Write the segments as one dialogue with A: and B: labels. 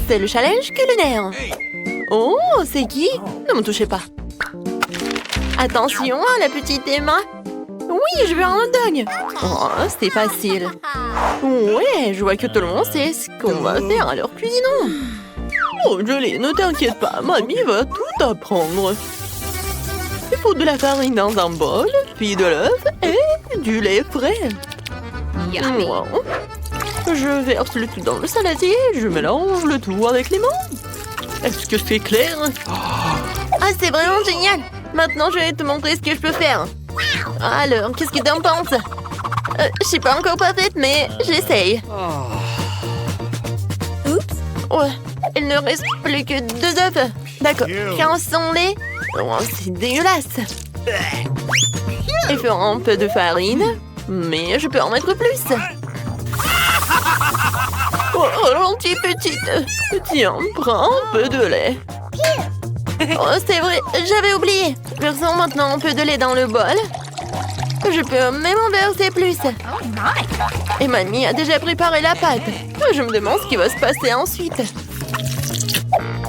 A: c'est le challenge culinaire. Oh, c'est qui? Ne me touchez pas. Attention, la petite Emma. Oui, je veux un hot dog. Oh, c'est facile. Ouais, je vois que tout le monde sait ce qu'on va faire, alors cuisinons. Oh, Julie, ne t'inquiète pas, mamie va tout apprendre. Il faut de la farine dans un bol, puis de l'œuf et du lait frais. Wow. Je verse le tout dans le saladier, je mélange le tout avec les mains. Est-ce que c'est clair? Ah, c'est vraiment génial! Maintenant, je vais te montrer ce que je peux faire. Alors, qu'est-ce que t'en penses? Je suis pas encore parfaite, mais j'essaye. Oups! Ouais, il ne reste plus que 2 œufs. D'accord, 15 lait. Oh, c'est dégueulasse. Il faut un peu de farine, mais je peux en mettre plus. Oh, gentille petite. Tiens, prends un peu de lait. Oh, c'est vrai, j'avais oublié. Versons maintenant un peu de lait dans le bol. Je peux même en verser plus. Et mamie a déjà préparé la pâte. Je me demande ce qui va se passer ensuite.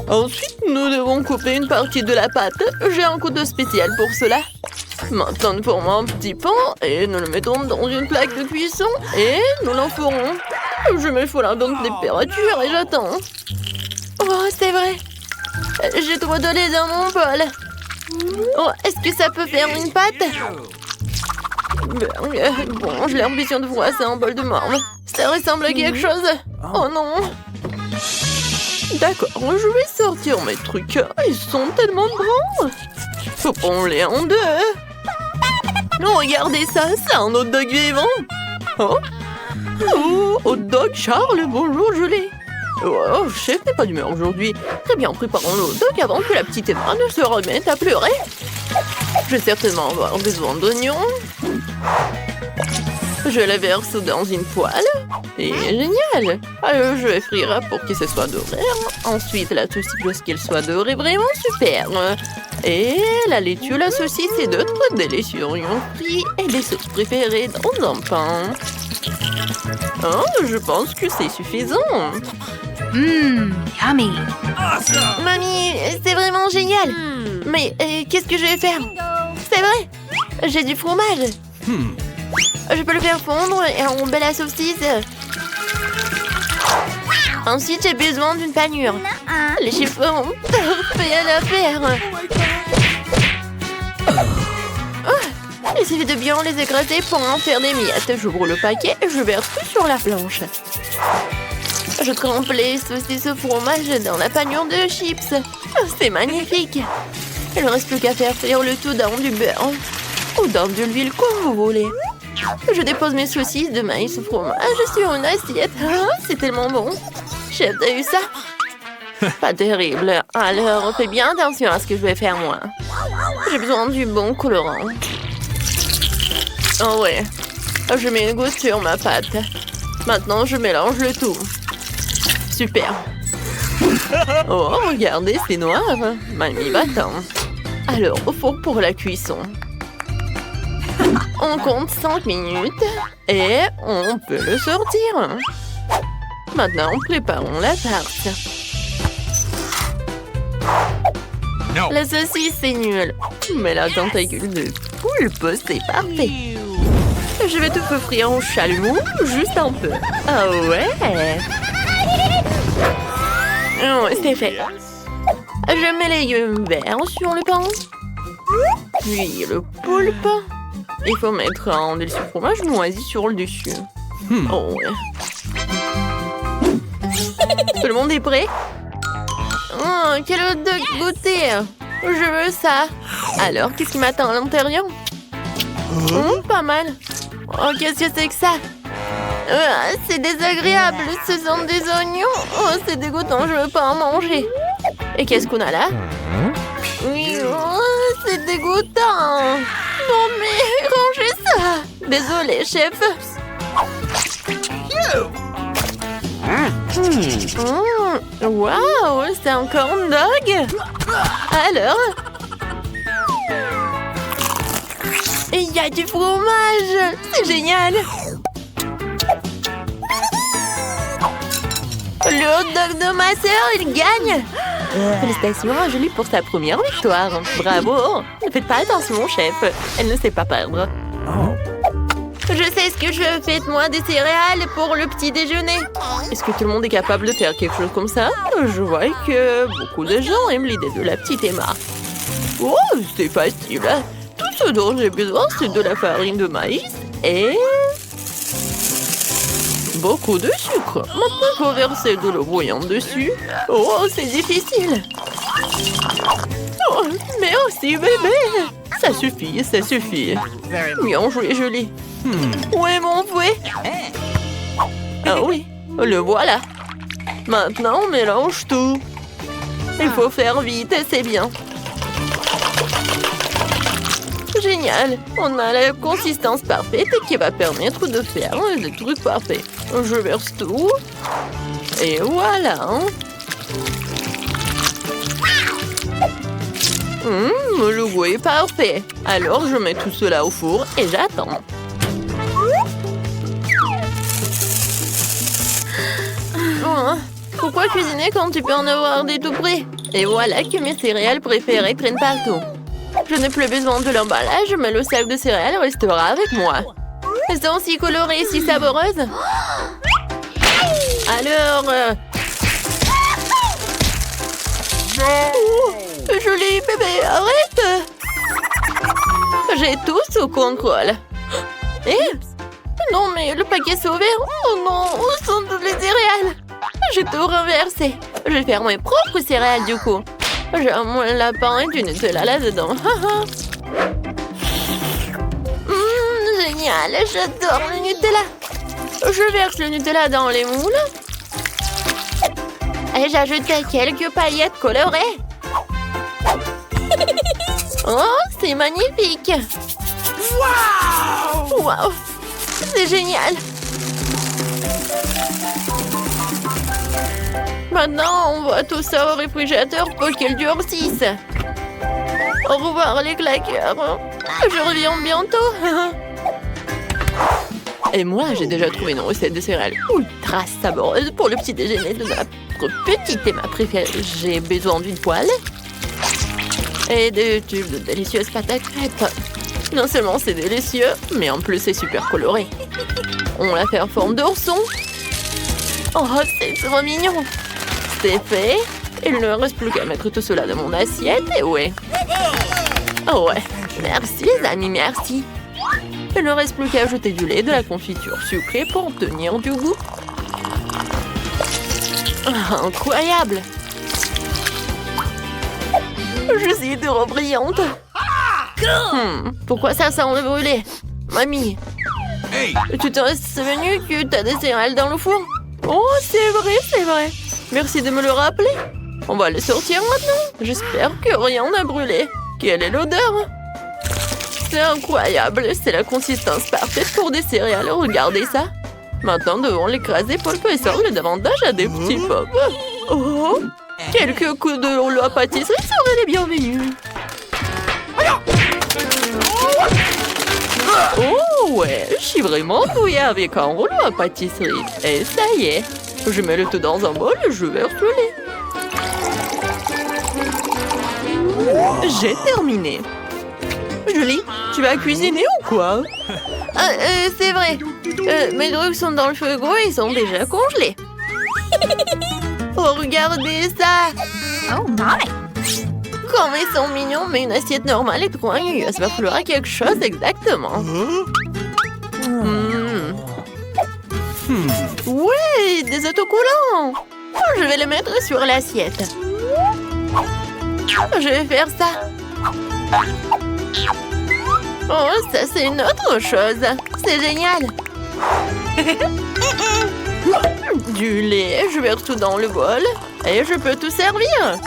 A: Ensuite, nous devons couper une partie de la pâte. J'ai un couteau spécial pour cela. Maintenant, nous formons un petit pan et nous le mettons dans une plaque de cuisson et nous l'enfourons. Je mets fou la bonne température et j'attends. Oh, c'est vrai. J'ai trop de lait dans mon bol. Oh, est-ce que ça peut faire une pâte? Bon, j'ai l'ambition de froisser un bol de marbre. Ça ressemble à quelque chose. Oh non. D'accord, je vais sortir mes trucs. Ils sont tellement grands. Faut prendre-les en 2. Non, regardez ça, c'est un hot dog vivant. Oh, hot dog Charles, bonjour Julie. Oh, chef n'est pas d'humeur aujourd'hui. Très bien, préparons le hot dog avant que la petite Emma ne se remette à pleurer. Je vais certainement avoir besoin d'oignons. Je les verse dans une poêle. Et génial! Alors, je vais frire pour que ce soit doré. Ensuite, la saucisse lorsqu'elle soit dorée, vraiment super. Et la laitue, la saucisse et d'autres délicieux oignons frits et des sauces préférées dans un pain. Oh, je pense que c'est suffisant.
B: Yummy.
A: Mamie, c'est vraiment génial. Mais qu'est-ce que je vais faire? C'est vrai, j'ai du fromage. Je peux le faire fondre et enrober la saucisse. Ensuite, j'ai besoin d'une panure. Les chiffres sont parfaits à l'affaire. Oh, il suffit de bien les écraser pour en faire des miettes. J'ouvre le paquet et je verse tout sur la planche. Je trempe les saucisses au fromage dans la panure de chips. Oh, c'est magnifique. Il ne reste plus qu'à faire frire le tout dans du beurre ou dans de l'huile comme vous voulez. Je dépose mes saucisses de maïs au fromage sur une assiette. Ah, c'est tellement bon. Chef, t'as eu ça? Pas terrible. Alors, fais bien attention à ce que je vais faire moi. J'ai besoin du bon colorant. Oh ouais. Je mets une goutte sur ma pâte. Maintenant, je mélange le tout. Super. Oh, regardez, c'est noir. Mamie va-t'en. Alors, au four pour la cuisson. On compte 5 minutes et on peut le sortir. Maintenant, préparons la tarte.
C: No.
A: La saucisse, c'est nul. Mais la tentacule de poulpe, c'est parfait. Je vais tout frire au chalumeau, juste un peu. Ah ouais. Oh, c'est fait. Je mets les légumes verts sur le pain. Puis le poulpe. Il faut mettre un délicieux fromage moisi sur le dessus. Oh ouais. Tout le monde est prêt? Oh, quel hot dog goûter! Je veux ça. Alors, qu'est-ce qui m'attend à l'intérieur? Pas mal. Oh, qu'est-ce que c'est que ça? C'est désagréable. Ce sont des oignons. Oh, c'est dégoûtant. Je veux pas en manger. Et qu'est-ce qu'on a là? Oui, oh, c'est dégoûtant. Non, mais rangez ça. Désolé, chef. Waouh, c'est un corn dog. Alors? Il y a du fromage. C'est génial. Le hot dog de ma sœur, il gagne. Félicitations à Julie pour sa première victoire. Bravo. Ne faites pas attention, chef. Elle ne sait pas perdre. Je sais ce que je fais. Faites-moi des céréales pour le petit déjeuner. Est-ce que tout le monde est capable de faire quelque chose comme ça? Je vois que beaucoup de gens aiment l'idée de la petite Emma. Oh, c'est facile. Tout ce dont j'ai besoin, c'est de la farine de maïs et beaucoup de sucre. Maintenant, il faut verser de l'eau bouillante dessus. Oh, c'est difficile. Oh, merci, bébé. Ça suffit, ça suffit. Bien joué, Julie. Où est mon fouet? Ah oui, le voilà. Maintenant, on mélange tout. Il faut faire vite, c'est bien. Génial. On a la consistance parfaite qui va permettre de faire des trucs parfaits. Je verse tout. Et voilà. Le goût est parfait. Alors, je mets tout cela au four et j'attends. Oh, pourquoi cuisiner quand tu peux en avoir des tout près? Et voilà que mes céréales préférées traînent partout. Je n'ai plus besoin de l'emballage, mais le sac de céréales restera avec moi. Elles sont si colorées et si savoreuses. Alors... Oh, Julie, bébé, arrête! J'ai tout sous contrôle. Eh? Non, mais le paquet s'est ouvert. Oh non, où sont toutes les céréales? J'ai tout renversé. Je vais faire mes propres céréales du coup. J'ai un moule lapin et du Nutella là-dedans. Génial, j'adore le Nutella. Je verse le Nutella dans les moules. Et j'ajoute quelques paillettes colorées. Oh, c'est magnifique. Wow, c'est génial. Maintenant, on voit tout ça au réfrigérateur pour qu'il durcisse. Au revoir les claqueurs. Je reviens bientôt. Et moi, j'ai déjà trouvé une recette de céréales ultra savoureuse pour le petit déjeuner de notre petite Emma préférée. J'ai besoin d'une poêle et de tubes de délicieuses pâtes à crêpes. Non seulement c'est délicieux, mais en plus c'est super coloré. On l'a fait en forme d'ourson. Oh, c'est trop mignon. C'est fait. Il ne reste plus qu'à mettre tout cela dans mon assiette et ouais. Oh ouais, merci les amis, merci. Il ne reste plus qu'à ajouter du lait, de la confiture sucrée pour obtenir du goût. Ah, incroyable! Je suis trop brillante. Pourquoi ça semble brûler? Mamie,
C: Hey!
A: tu t'es souvenu que t'as des céréales dans le four? Oh, c'est vrai, c'est vrai. Merci de me le rappeler. On va les sortir maintenant. J'espère que rien n'a brûlé. Quelle est l'odeur? C'est incroyable. C'est la consistance parfaite pour des céréales. Regardez ça. Maintenant, nous devons l'écraser pour le ressembler davantage à des petits pops. Oh! Quelques coups de rouleau à pâtisserie seraient les bienvenus. Oh ouais, je suis vraiment douée avec un rouleau à pâtisserie. Et ça y est, je mets le tout dans un bol et je verse le lait. J'ai terminé. Julie, tu vas cuisiner ou quoi? C'est vrai. Mes trucs sont dans le frigo et ils sont déjà congelés. Oh, regardez ça!
B: Oh my!
A: Comme ils sont mignons, mais une assiette normale est trop ennuyeuse. Va falloir quelque chose exactement. Ouais, des autocollants! Oh, je vais les mettre sur l'assiette. Je vais faire ça. Oh, ça c'est une autre chose. C'est génial. Du lait, je verse tout dans le bol. Et je peux tout servir.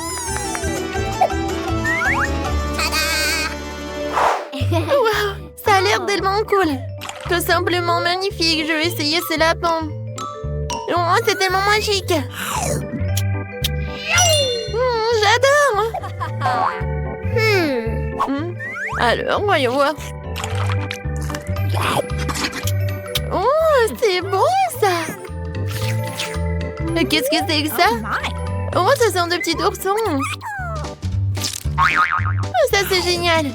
A: Wow, ça a l'air tellement cool. Tout simplement magnifique. Je vais essayer ces lapins. Oh, c'est tellement magique. J'adore. Alors, voyons voir. Oh, c'est bon ça. Qu'est-ce que c'est que ça? Oh, ça sent de petits oursons. Oh, ça, c'est génial.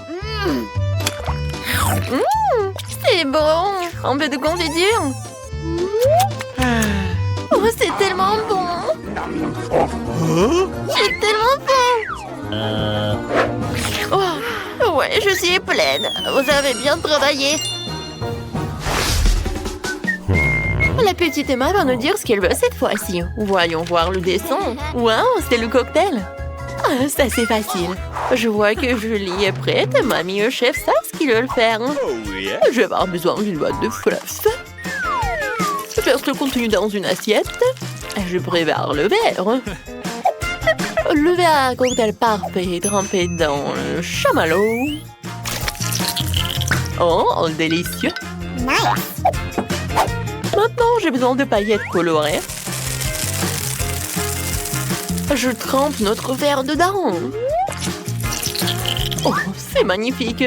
A: C'est bon. Un peu de confiture. Oh, c'est tellement bon. C'est tellement bon. Oh, ouais, je suis pleine. Vous avez bien travaillé. La petite Emma va nous dire ce qu'elle veut cette fois-ci. Voyons voir le dessin. Waouh, c'est le cocktail. Ah, ça, c'est facile. Je vois que Julie est prête. Mamie et chef savent ce qu'ils veulent faire. Je vais avoir besoin d'une boîte de fluff. Je verse le contenu dans une assiette. Je prépare le verre. Le verre à cocktail parfait trempé dans le chamallow. Oh, délicieux. Maintenant, j'ai besoin de paillettes colorées. Je trempe notre verre dedans. Oh, c'est magnifique.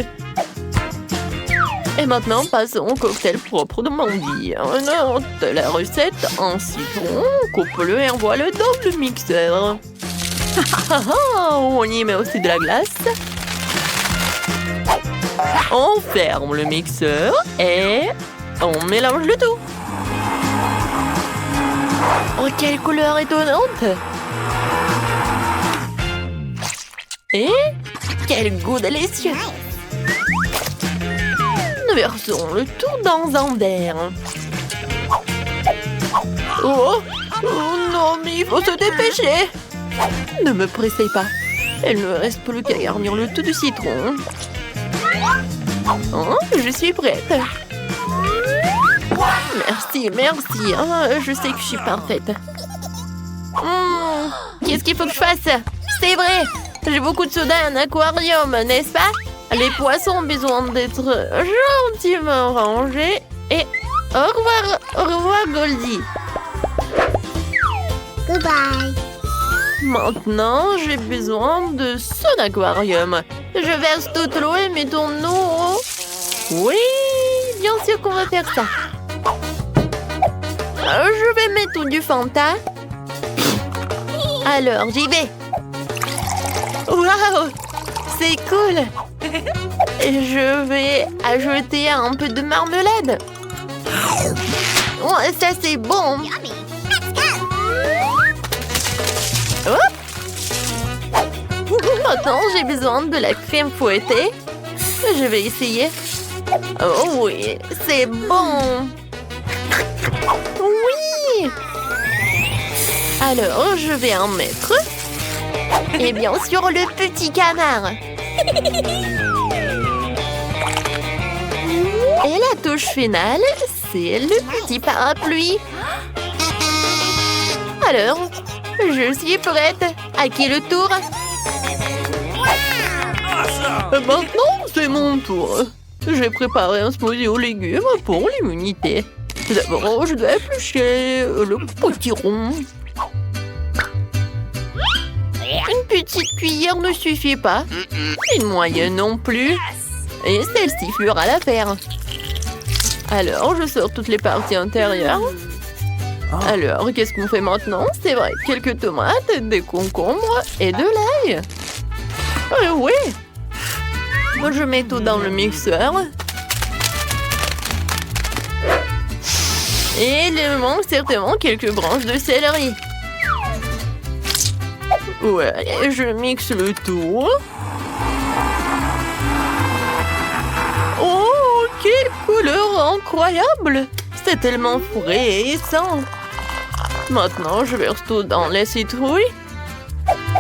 A: Et maintenant, passons au cocktail propre de Mandy. On note la recette en citron, coupe-le et envoie-le dans le mixeur. On y met aussi de la glace. On ferme le mixeur et on mélange le tout. Oh, quelle couleur étonnante! Et quel goût délicieux! Nous versons le tout dans un verre. Oh non, mais il faut se dépêcher! Ne me pressez pas. Il ne reste plus qu'à garnir le tout du citron. Oh, je suis prête. Merci, merci. Oh, je sais que je suis parfaite. Qu'est-ce qu'il faut que je fasse? C'est vrai, j'ai beaucoup de soda et un aquarium, n'est-ce pas? Les poissons ont besoin d'être gentiment rangés. Et au revoir Goldie.
B: Goodbye.
A: Maintenant, j'ai besoin de son aquarium. Je verse toute l'eau et mettons-nous. Oui, bien sûr qu'on va faire ça. Je vais mettre du Fanta. Alors, j'y vais. Waouh, c'est cool. Et je vais ajouter un peu de marmelade. Oh, ça, c'est bon. Hop. Maintenant, j'ai besoin de la crème fouettée. Je vais essayer. Oh oui, c'est bon. Oui. Alors, je vais en mettre. Et bien sûr, le petit canard. Et la touche finale, c'est le petit parapluie. Alors, je suis prête. À qui le tour? Maintenant, c'est mon tour. J'ai préparé un smoothie aux légumes pour l'immunité. D'abord, je dois éplucher le potiron. Une petite cuillère ne suffit pas. Une moyenne non plus. Et celle-ci fera l'affaire. Alors, je sors toutes les parties intérieures. Alors, qu'est-ce qu'on fait maintenant? C'est vrai, quelques tomates, des concombres et de l'ail. Oui. Je mets tout dans le mixeur. Et il me manque certainement quelques branches de céleri. Ouais, je mixe le tout. Oh, quelle couleur incroyable! C'est tellement frais et sain. Maintenant, je verse tout dans les citrouilles.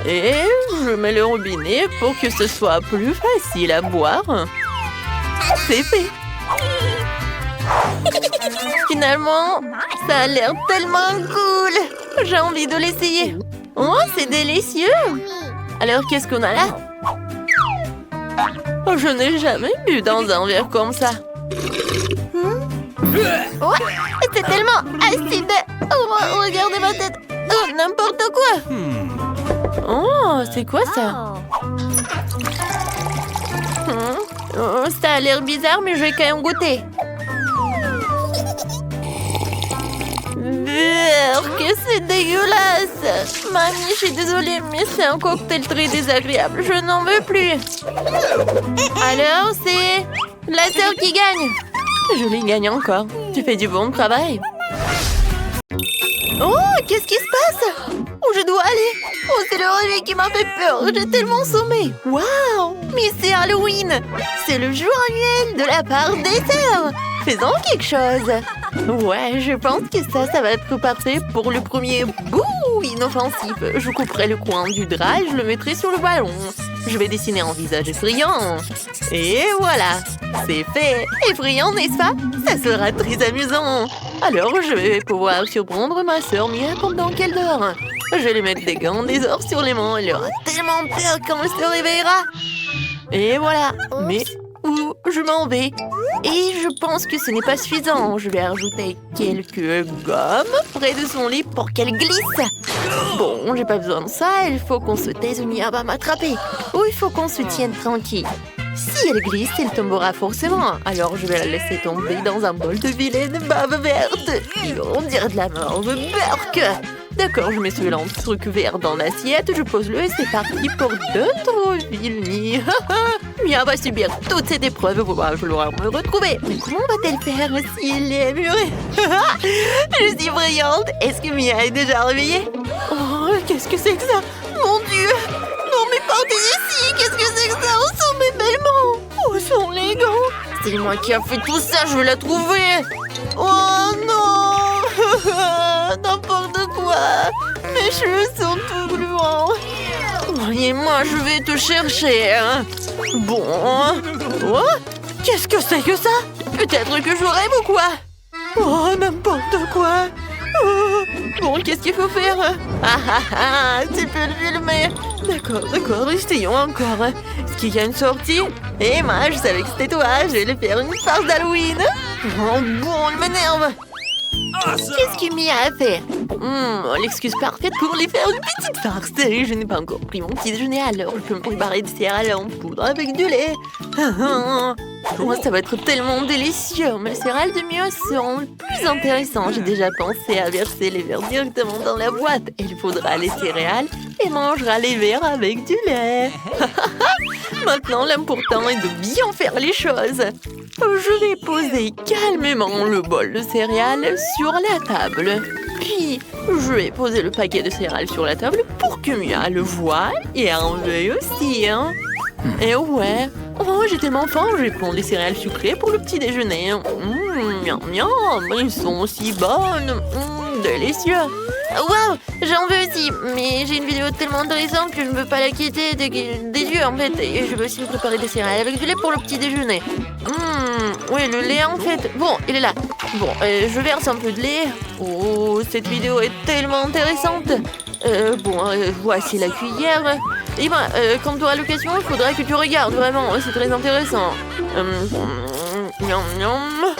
A: Et je mets le robinet pour que ce soit plus facile à boire. C'est fait. Finalement, ça a l'air tellement cool. J'ai envie de l'essayer. Oh, c'est délicieux. Alors, qu'est-ce qu'on a là? Oh, je n'ai jamais bu dans un verre comme ça. Oh, c'est tellement acide. Oh, regardez ma tête. Oh, n'importe quoi. Oh, c'est quoi ça? Oh, ça a l'air bizarre, mais je vais quand même goûter. berk, c'est dégueulasse. Mamie, je suis désolée, mais c'est un cocktail très désagréable. Je n'en veux plus. Alors, c'est la sœur qui gagne. Julie gagne encore. Tu fais du bon travail. Oh, qu'est-ce qui se passe? Où je dois aller? Oh, c'est le réveil qui m'a fait peur. J'ai tellement sommé. Waouh! Mais c'est Halloween! C'est le jour annuel de la part des sœurs. Faisons quelque chose. Ouais, je pense que ça va être parfait pour le premier bouh inoffensif. Je couperai le coin du drap et je le mettrai sur le ballon. Je vais dessiner un visage effrayant. Et voilà, c'est fait. Effrayant, n'est-ce pas? Ça sera très amusant. Alors, je vais pouvoir surprendre ma sœur Mia pendant qu'elle dort. Je vais lui mettre des gants, des ors sur les mains. Elle aura tellement peur quand elle se réveillera. Et voilà. Mais où je m'en vais? Et je pense que ce n'est pas suffisant. Je vais rajouter quelques gommes près de son lit pour qu'elle glisse. Bon, j'ai pas besoin de ça. Il faut qu'on se taise ou Mia va m'attraper. Ou il faut qu'on se tienne tranquille. Si elle glisse, elle tombera forcément. Alors je vais la laisser tomber dans un bol de vilaine bave verte. On dirait de la mort de berk. D'accord, je mets ce lent truc vert dans l'assiette, je pose le et c'est parti pour d'autres vilnies. Mia va subir toute cette épreuve pour vouloir me retrouver. Mais comment va-t-elle faire si elle est murée? Je suis brillante. Est-ce que Mia est déjà réveillée? Oh, qu'est-ce que c'est que ça? Mon Dieu! Non mais partez d'ici! Qu'est-ce que c'est que ça? Où sont mes belles-ments? Où sont les gants? C'est moi qui a fait tout ça, je vais la trouver! Oh non! N'importe quoi! Mes cheveux sont tout gluants! Et moi, je vais te chercher! Hein. Bon... Oh, qu'est-ce que c'est que ça? Peut-être que je rêve ou quoi? Oh, n'importe quoi! Oh. Bon, qu'est-ce qu'il faut faire? Tu peux le filmer! D'accord, essayons encore. Est-ce qu'il y a une sortie? Et moi, je savais que c'était toi, je vais lui faire une farce d'Halloween! Oh bon, il m'énerve! Qu'est-ce que Mia a fait? L'excuse parfaite pour lui faire une petite farce. Je n'ai pas encore pris mon petit déjeuner, alors je peux me préparer des céréales en poudre avec du lait. Oh, ça va être tellement délicieux. Mais les céréales de Mia seront plus intéressantes. J'ai déjà pensé à verser les verres directement dans la boîte. Elle faudra les céréales et mangera les verres avec du lait. Maintenant, l'important est de bien faire les choses. Je vais poser calmement le bol de céréales sur la table. Puis, je vais poser le paquet de céréales sur la table pour que Mia le voie et en veuille aussi. Hein. Et ouais, oh, j'ai tellement faim, je vais prendre des céréales sucrées pour le petit déjeuner. Miam, miam, ils sont aussi bonnes. Délicieux. Waouh, j'en veux aussi, mais j'ai une vidéo tellement intéressante que je ne peux pas la quitter des yeux en fait. Et je veux aussi me préparer des céréales avec du lait pour le petit déjeuner. Oui, le lait en fait. Bon, il est là. Bon, je verse un peu de lait. Oh, cette vidéo est tellement intéressante. Voici la cuillère. Et ben, quand tu auras l'occasion, il faudra que tu regardes, vraiment, c'est très intéressant. Miam, miam.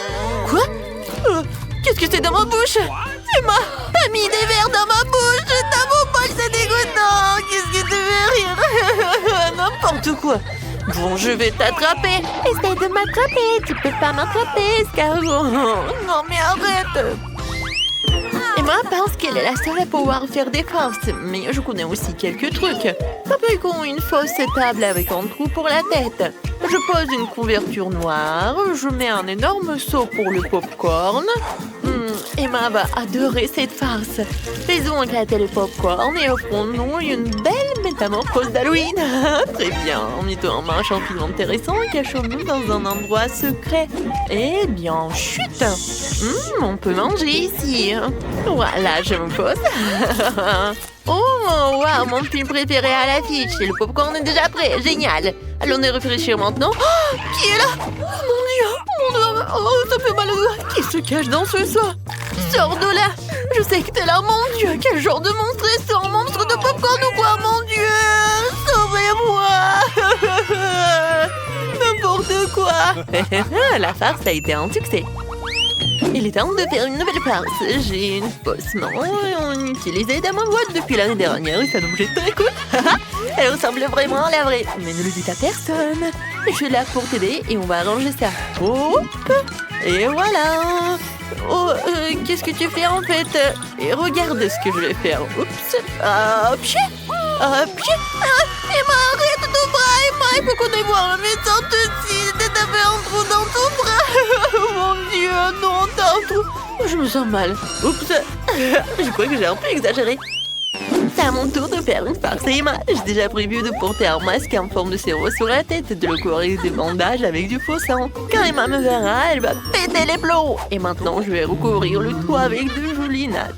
A: Quoi? Qu'est-ce que c'est dans ma bouche? Emma a mis des verres dans ma bouche. Dans mon bol, c'est dégoûtant. Qu'est-ce que tu veux rire? N'importe quoi. Bon, je vais t'attraper. Essaye de m'attraper. Tu peux pas m'attraper, escargot. Non, mais arrête. Emma pense qu'elle est la seule à pouvoir faire des farces, mais je connais aussi quelques trucs. Fabriquons une fausse table avec un trou pour la tête. Je pose une couverture noire, je mets un énorme seau pour le popcorn. Emma va adorer cette farce. Faisons éclater le popcorn et offrons-nous une belle métamorphose d'Halloween. Très bien, mettons en main un champignon intéressant et cachons-nous dans un endroit secret. Eh bien, chut! On peut manger ici. Voilà, je me pose. Oh, waouh, mon film préféré à l'affiche. Et le popcorn est déjà prêt. Génial. Allons y réfléchir maintenant. Oh, qui est là? Oh, mon Dieu. Oh, ça fait mal au doigt. Qui se cache dans ce seau? Sors de là. Je sais que t'es là, mon Dieu. Quel genre de monstre est ce? Un monstre de popcorn ou quoi, mon Dieu? Sauvez-moi. N'importe quoi. La farce a été un succès. Il est temps de faire une nouvelle farce. J'ai une fausse main utilisée dans ma boîte depuis l'année dernière et c'est un objet très cool. Elle ressemble vraiment à la vraie. Mais ne le dites à personne. Je suis là pour t'aider et on va arranger ça. Hop. Et voilà. Qu'est-ce que tu fais en fait? Et regarde ce que je vais faire. Oups. Pied. Pied. Emma, arrête ton bras, Emma. Il faut qu'on aille voir le médecin tout de suite. T'as fait un trou dans ton bras. Mon Dieu, non, t'as un trou. Je me sens mal. Oups. Je crois que j'ai un peu exagéré. C'est à mon tour de faire une farce, Emma. J'ai déjà prévu de porter un masque en forme de cerveau sur la tête, de le couvrir des bandages avec du faux sang. Quand Emma me verra, elle va péter les plombs. Et maintenant, je vais recouvrir le tout avec de jolies nattes.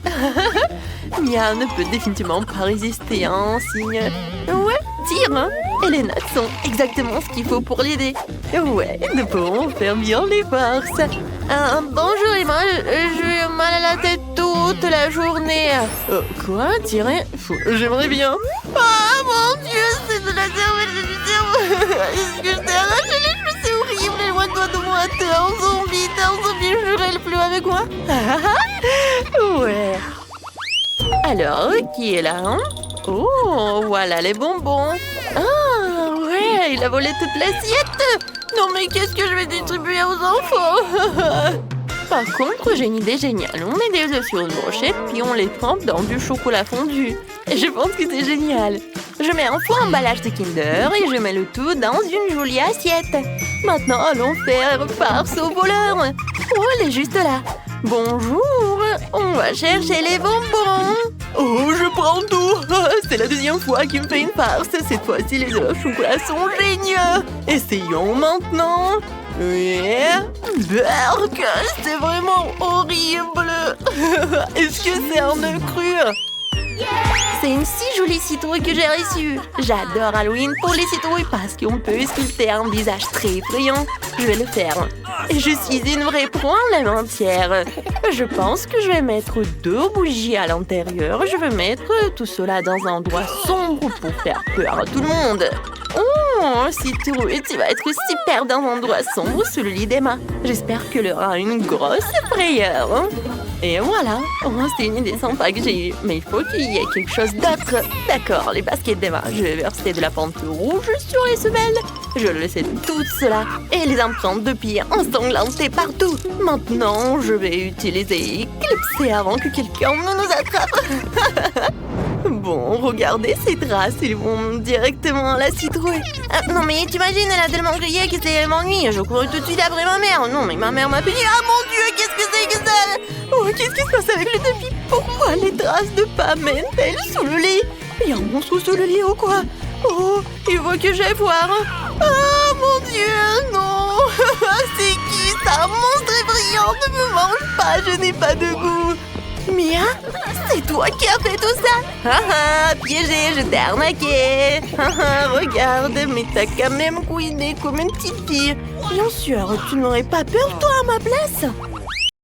A: Mia ne peut définitivement pas résister à un signe. Ouais, tire, hein. Et les nattes sont exactement ce qu'il faut pour l'aider. Ouais, nous pourrons faire bien les farces. Bonjour Emma, j'ai mal à la tête toute la journée. Quoi? Tirer? J'aimerais bien. Ah mon Dieu, c'est de la cervelle du cerveau. Est-ce que je t'ai arraché les cheveux? C'est horrible, éloigne-toi de moi, t'es un zombie, jure, elle pleut avec moi. Ouais. Alors, qui est là, hein? Oh, voilà les bonbons. Ah, ouais, il a volé toute l'assiette. Non, mais qu'est-ce que je vais distribuer aux enfants? Par contre, j'ai une idée géniale. On met des œufs sur une brochette, puis on les trempe dans du chocolat fondu. Et je pense que c'est génial. Je mets un faux emballage de Kinder et je mets le tout dans une jolie assiette. Maintenant, allons faire farce aux voleurs. Oh, elle est juste là. Bonjour, on va chercher les bonbons. Oh, je prends tout. C'est la deuxième fois qu'il me fait une farce. Cette fois-ci, les œufs au chocolat sont géniaux. Essayons maintenant. Oui. Berk, c'est vraiment horrible. Est-ce que c'est un œuf cru? C'est une si jolie citrouille que j'ai reçue. J'adore Halloween pour les citrouilles parce qu'on peut sculpter un visage très effrayant. Je vais le faire. Je suis une vraie pro en la matière. Je pense que je vais mettre 2 bougies à l'intérieur. Je vais mettre tout cela dans un endroit sombre pour faire peur à tout le monde. Oh, citrouille, tu vas être super dans un endroit sombre sous le lit d'Emma. J'espère qu'elle aura une grosse frayeur. Et voilà, c'est une idée sympa que j'ai eue. Mais il faut qu'il y ait quelque chose d'autre. D'accord, les baskets d'Emma. Je vais verser de la pente rouge sur les semelles. Je laisse tout cela. Et les empreintes de pieds ensanglantées partout. Maintenant, je vais utiliser Eclipse avant que quelqu'un ne nous attrape. Bon, regardez ces traces, ils vont directement à la citrouille. Non mais t'imagines, elle a tellement crié que c'est m'ennuie. Je cours tout de suite après ma mère. Non mais ma mère m'a puni. Ah mon Dieu, qu'est-ce que c'est que ça? Oh, qu'est-ce qui se passe avec le tapis? Pourquoi les traces de pas mènent-elles sous le lit? Il y a un monstre sous le lit ou quoi? Oh, il faut que j'aille voir. Ah mon Dieu, non. C'est qui ça? Un monstre effrayant, ne me mange pas, je n'ai pas de goût. Mia, c'est toi qui as fait tout ça? Piégé, je t'ai arnaqué. Regarde, mais t'as quand même couiné comme une petite fille. Bien sûr, tu n'aurais pas peur toi à ma place?